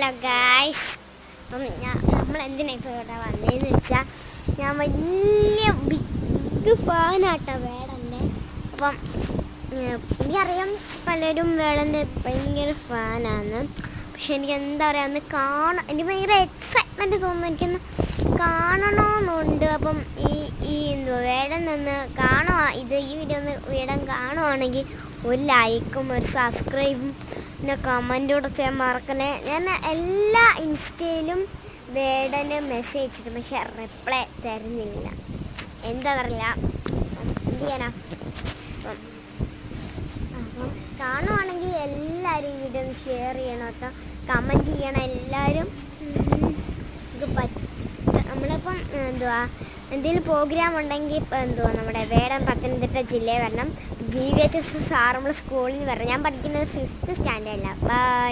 Hello guys, അപ്പം നമ്മൾ എന്തിനാണ് ഇപ്പോൾ ഇവിടെ വന്നതെന്ന് വെച്ചാൽ ഞാൻ വലിയ ബിഗ് ഫാനാട്ടോ വേടൻ്റെ. അപ്പം എനിക്കറിയാം പലരും വേടൻ്റെ ഭയങ്കര ഫാനാണ്. പക്ഷെ എനിക്ക് എന്താ പറയുക, അന്ന് എനിക്ക് ഭയങ്കര എക്സൈറ്റ്മെൻറ്റ് തോന്നുന്നു, എനിക്കൊന്ന് കാണണമെന്നുണ്ട്. അപ്പം എന്തുവാ വേടൻ നിന്ന് ഈ വീഡിയോ ഒന്ന് വേടൻ കാണുവാണെങ്കിൽ ഒരു ലൈക്കും ഒരു സബ്സ്ക്രൈബും പിന്നെ കമൻറ്റും കൂടെ ചെയ്യാൻ മറക്കല്ലേ. ഞാൻ എല്ലാ ഇൻസ്റ്റയിലും വേടന് മെസ്സേജ് അയച്ചിട്ട് പക്ഷെ റിപ്ലൈ തരുന്നില്ല, എന്താ അറിയില്ല, എന്ത് ചെയ്യാനാ. അപ്പം കാണുവാണെങ്കിൽ എല്ലാവരും ഈ വീഡിയോ ഒന്ന് ഷെയർ ചെയ്യണം കേട്ടോ, കമൻറ്റ് ചെയ്യണം എല്ലാവരും. നമ്മളിപ്പം എന്തെങ്കിലും പ്രോഗ്രാം ഉണ്ടെങ്കിൽ നമ്മുടെ വേടൻ പത്തനംതിട്ട ജില്ലയിൽ വരണം. GVHS സാർ നമ്മൾ സ്കൂളിൽ വരണം. ഞാൻ പഠിക്കുന്നത് 5th സ്റ്റാൻഡേർഡിലാണ്. ബൈ.